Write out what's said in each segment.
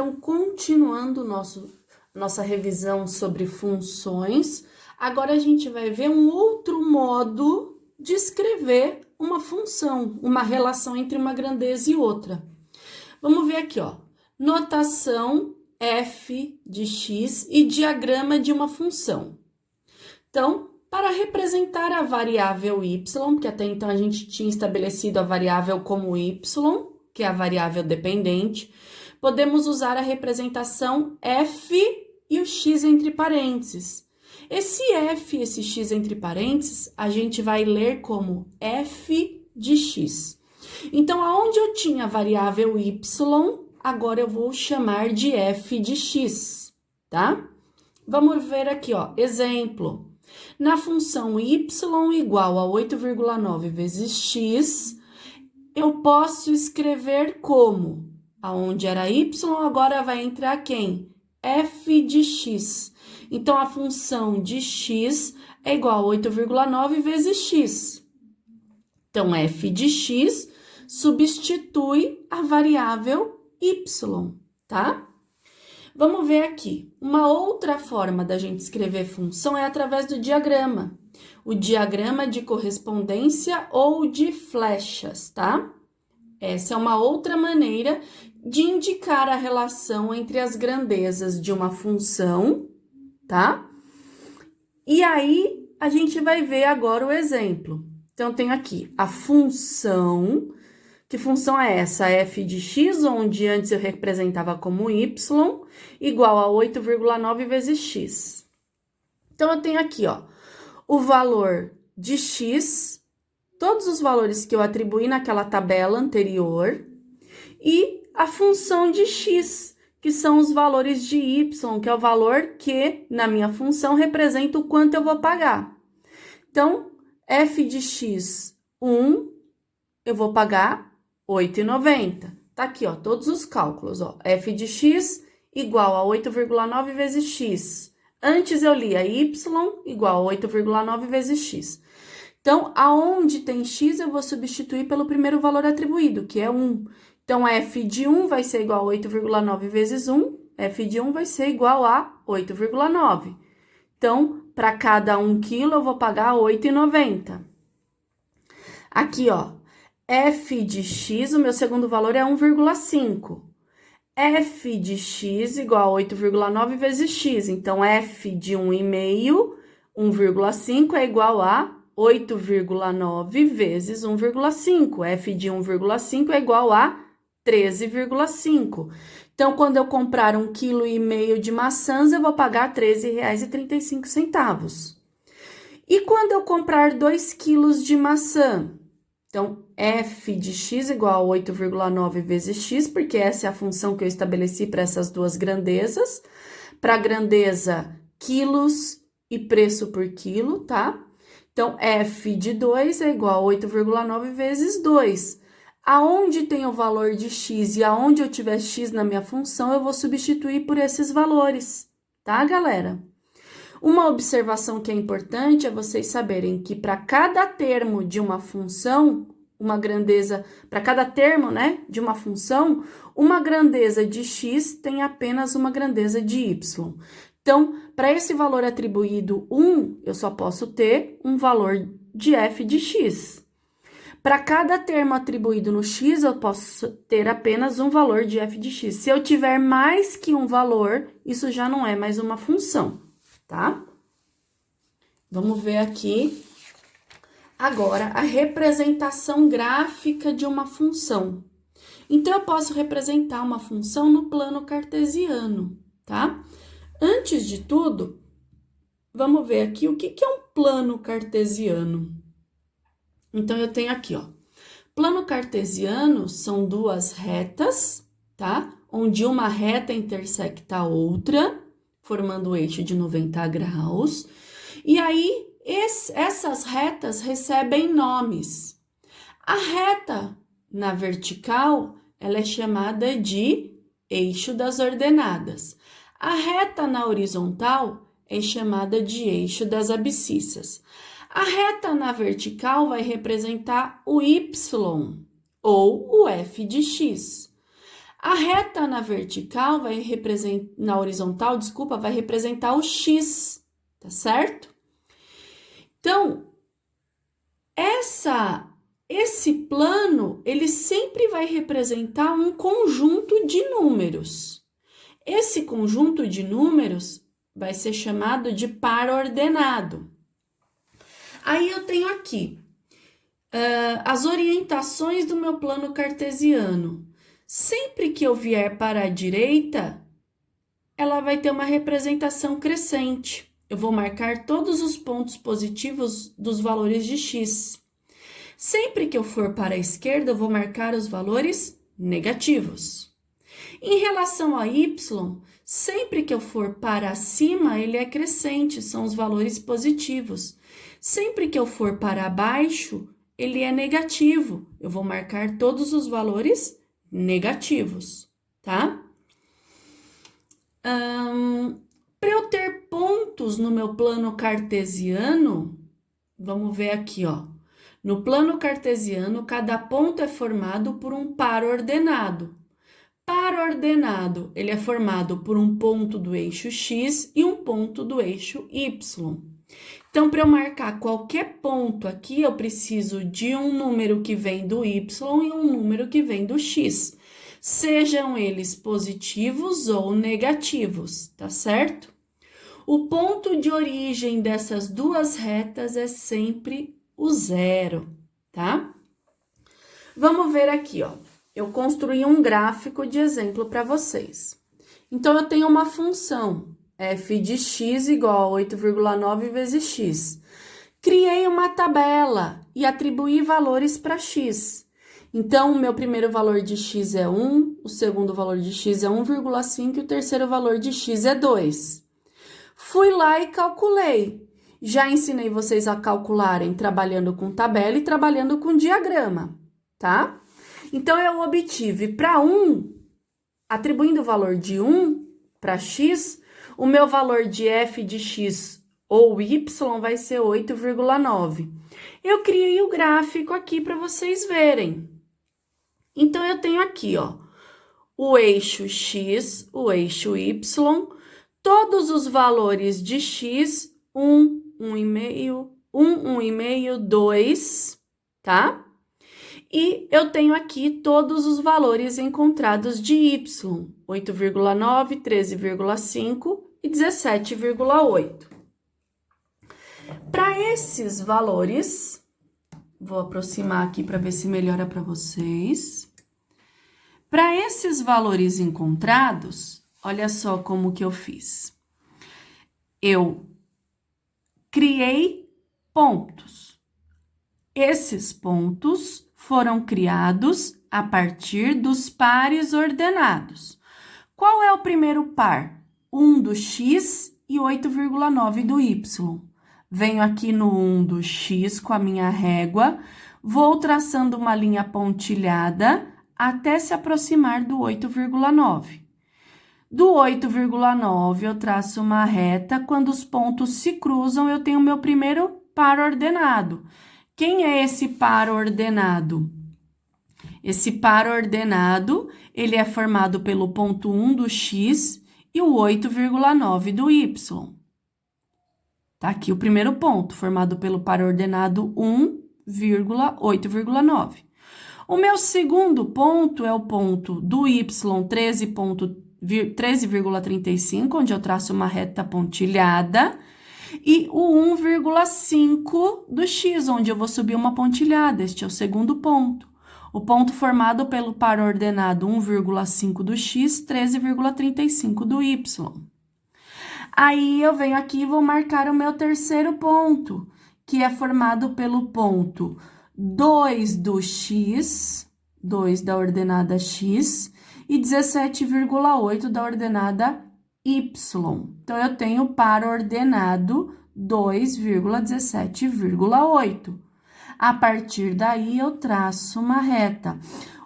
Então, continuando nossa revisão sobre funções, agora a gente vai ver um outro modo de escrever uma função, uma relação entre uma grandeza e outra. Vamos ver aqui, ó. Notação f de x e diagrama de uma função. Então, para representar a variável y, porque até então a gente tinha estabelecido a variável como y, que é a variável dependente, podemos usar a representação f e o x entre parênteses. Esse f e esse x entre parênteses, a gente vai ler como f de x. Então, aonde eu tinha a variável y, agora eu vou chamar de f de x, tá? Vamos ver aqui, ó, exemplo. Na função y igual a 8,9 vezes x, eu posso escrever como? Aonde era y, agora vai entrar quem? F de x. Então, a função de x é igual a 8,9 vezes x. Então, f de x substitui a variável y, tá? Vamos ver aqui. Uma outra forma da gente escrever função é através do diagrama. O diagrama de correspondência ou de flechas, tá? Essa é uma outra maneira de indicar a relação entre as grandezas de uma função, tá? E aí, a gente vai ver agora o exemplo. Então, tem aqui a função. Que função é essa? F de x, onde antes eu representava como y, igual a 8,9 vezes x. Então, eu tenho aqui, ó, o valor de x, todos os valores que eu atribuí naquela tabela anterior, e a função de x, que são os valores de y, que é o valor que, na minha função, representa o quanto eu vou pagar. Então, f de x, 1, eu vou pagar 8,90. Tá aqui, ó, todos os cálculos, ó. F de x igual a 8,9 vezes x. Antes eu lia y igual a 8,9 vezes x. Então, aonde tem x, eu vou substituir pelo primeiro valor atribuído, que é 1. Então, f de 1 vai ser igual a 8,9 vezes 1. F de 1 vai ser igual a 8,9. Então, para cada 1 quilo, eu vou pagar 8,90. Aqui, ó. F de x, o meu segundo valor é 1,5. F de x igual a 8,9 vezes x. Então, f de 1,5, 1,5 é igual a 8,9 vezes 1,5. F de 1,5 é igual a 13,5. Então, quando eu comprar 1,5 kg de maçãs, eu vou pagar R$ 13,35. E quando eu comprar 2 quilos de maçã? Então, f de x igual a 8,9 vezes x, porque essa é a função que eu estabeleci para essas duas grandezas. Para a grandeza quilos e preço por quilo, tá? Então, f de 2 é igual a 8,9 vezes 2. Aonde tem o valor de x e aonde eu tiver x na minha função, eu vou substituir por esses valores, tá, galera? Uma observação que é importante é vocês saberem que para cada termo de uma função, uma grandeza, para cada termo, né, de uma função, uma grandeza de x tem apenas uma grandeza de y. Então, para esse valor atribuído 1, eu só posso ter um valor de f de x. Para cada termo atribuído no x, eu posso ter apenas um valor de f de x. Se eu tiver mais que um valor, isso já não é mais uma função, tá? Vamos ver aqui agora a representação gráfica de uma função. Então, eu posso representar uma função no plano cartesiano, tá? Antes de tudo, vamos ver aqui o que é um plano cartesiano. Então, eu tenho aqui, ó. Plano cartesiano são duas retas, tá? Onde uma reta intersecta a outra, formando o eixo de 90 graus. E aí, essas retas recebem nomes. A reta na vertical, ela é chamada de eixo das ordenadas. A reta na horizontal é chamada de eixo das abscissas. A reta na vertical vai representar o y ou o f de x. A reta na vertical vai representar, na horizontal, desculpa, vai representar o x, tá certo? Então, esse plano, ele sempre vai representar um conjunto de números. Esse conjunto de números vai ser chamado de par ordenado. Aí eu tenho aqui as orientações do meu plano cartesiano. Sempre que eu vier para a direita, ela vai ter uma representação crescente. Eu vou marcar todos os pontos positivos dos valores de x. Sempre que eu for para a esquerda, eu vou marcar os valores negativos. Em relação a y, sempre que eu for para cima, ele é crescente, são os valores positivos. Sempre que eu for para baixo, ele é negativo. Eu vou marcar todos os valores negativos, tá? Para eu ter pontos no meu plano cartesiano, vamos ver aqui, ó. No plano cartesiano, cada ponto é formado por um par ordenado. Par ordenado, ele é formado por um ponto do eixo x e um ponto do eixo y. Então, para eu marcar qualquer ponto aqui, eu preciso de um número que vem do y e um número que vem do x. Sejam eles positivos ou negativos, tá certo? O ponto de origem dessas duas retas é sempre o zero, tá? Vamos ver aqui, ó. Eu construí um gráfico de exemplo para vocês. Então, eu tenho uma função, f de x igual a 8,9 vezes x. Criei uma tabela e atribuí valores para x. Então, o meu primeiro valor de x é 1, o segundo valor de x é 1,5 e o terceiro valor de x é 2. Fui lá e calculei. Já ensinei vocês a calcularem trabalhando com tabela e trabalhando com diagrama, tá? Então, eu obtive para 1, atribuindo o valor de 1 para x, o meu valor de f de x ou y vai ser 8,9. Eu criei o gráfico aqui para vocês verem. Então, eu tenho aqui, ó, o eixo x, o eixo y, todos os valores de x, 1, 1,5, 1, 1,5, 2, tá? E eu tenho aqui todos os valores encontrados de y, 8,9, 13,5 e 17,8. Para esses valores, vou aproximar aqui para ver se melhora para vocês. Para esses valores encontrados, olha só como que eu fiz. Eu criei pontos. Esses pontos foram criados a partir dos pares ordenados. Qual é o primeiro par? 1 do x e 8,9 do y. Venho aqui no 1 do x com a minha régua, vou traçando uma linha pontilhada até se aproximar do 8,9. Do 8,9 eu traço uma reta, quando os pontos se cruzam, eu tenho o meu primeiro par ordenado. Quem é esse par ordenado? Esse par ordenado, ele é formado pelo ponto 1 do x e o 8,9 do y. Tá aqui o primeiro ponto, formado pelo par ordenado 1,8,9. O meu segundo ponto é o ponto do y 13,35, onde eu traço uma reta pontilhada, e o 1,5 do x, onde eu vou subir uma pontilhada. Este é o segundo ponto. O ponto formado pelo par ordenado 1,5 do x, 13,35 do y. Aí, eu venho aqui e vou marcar o meu terceiro ponto, que é formado pelo ponto 2 do x, 2 da ordenada x, e 17,8 da ordenada y. Então, eu tenho par ordenado 2,17,8. A partir daí, eu traço uma reta.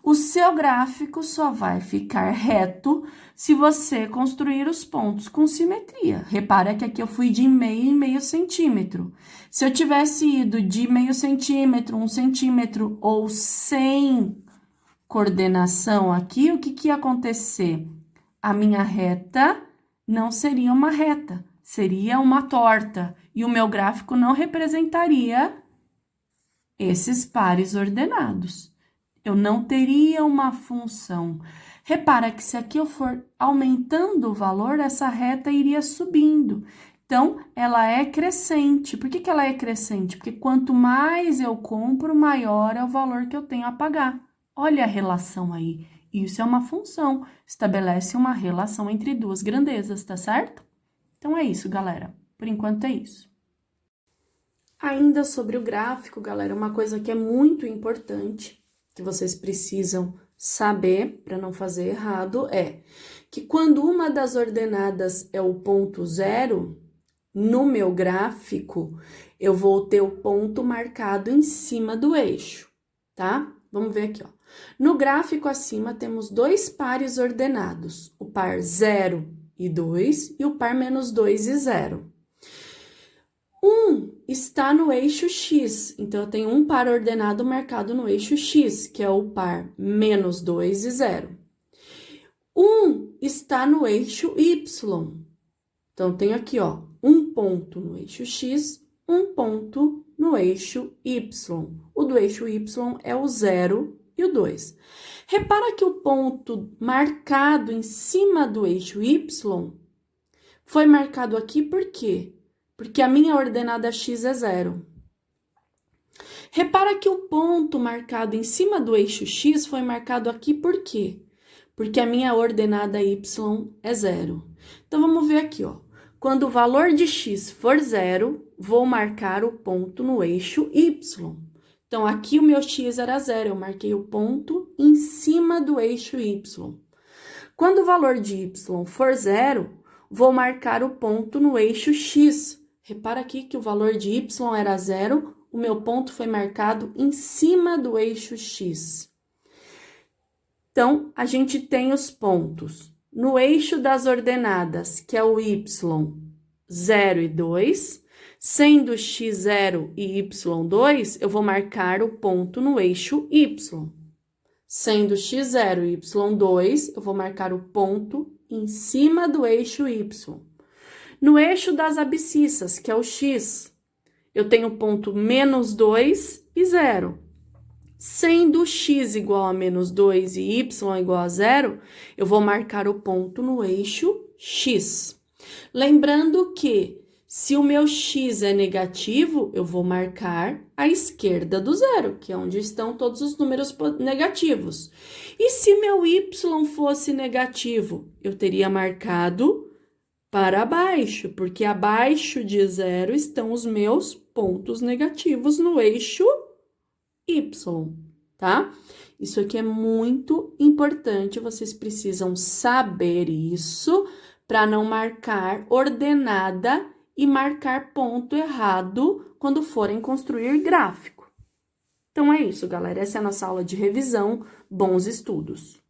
O seu gráfico só vai ficar reto se você construir os pontos com simetria. Repara que aqui eu fui de meio em meio centímetro. Se eu tivesse ido de meio centímetro, 1 centímetro ou 100 coordenação aqui, o que que ia acontecer? A minha reta não seria uma reta, seria uma torta. E o meu gráfico não representaria esses pares ordenados. Eu não teria uma função. Repara que se aqui eu for aumentando o valor, essa reta iria subindo. Então, ela é crescente. Por que que ela é crescente? Porque quanto mais eu compro, maior é o valor que eu tenho a pagar. Olha a relação aí. Isso é uma função. Estabelece uma relação entre duas grandezas, tá certo? Então, é isso, galera. Por enquanto, é isso. Ainda sobre o gráfico, galera, uma coisa que é muito importante, que vocês precisam saber para não fazer errado, é que quando uma das ordenadas é o ponto zero, no meu gráfico, eu vou ter o ponto marcado em cima do eixo, tá? Vamos ver aqui, ó. No gráfico acima, temos dois pares ordenados, o par 0 e 2 e o par menos 2 e 0. Está no eixo X, então eu tenho um par ordenado marcado no eixo X, que é o par menos 2 e 0. Está no eixo Y, então eu tenho aqui, ó, um ponto no eixo X, um ponto no eixo Y. O do eixo Y é o 0 e o 2. Repara que o ponto marcado em cima do eixo Y foi marcado aqui por quê? Porque a minha ordenada X é 0. Repara que o ponto marcado em cima do eixo X foi marcado aqui por quê? Porque a minha ordenada Y é 0. Então, vamos ver aqui, ó. Quando o valor de X for 0, vou marcar o ponto no eixo Y. Então, aqui o meu X era 0, eu marquei o ponto em cima do eixo Y. Quando o valor de Y for 0, vou marcar o ponto no eixo X. Repara aqui que o valor de Y era 0, o meu ponto foi marcado em cima do eixo X. Então, a gente tem os pontos no eixo das ordenadas, que é o Y, 0 e 2. Sendo x0 e y2, eu vou marcar o ponto no eixo Y. Sendo x0 e y2, eu vou marcar o ponto em cima do eixo Y. No eixo das abscissas, que é o X, eu tenho ponto menos 2 e 0. Sendo x igual a menos 2 e y igual a 0, eu vou marcar o ponto no eixo X. Lembrando que, se o meu x é negativo, eu vou marcar à esquerda do zero, que é onde estão todos os números negativos. E se meu y fosse negativo, eu teria marcado para baixo, porque abaixo de 0 estão os meus pontos negativos no eixo Y, tá? Isso aqui é muito importante, vocês precisam saber isso para não marcar ordenada e marcar ponto errado quando forem construir gráfico. Então, é isso, galera. Essa é a nossa aula de revisão. Bons estudos!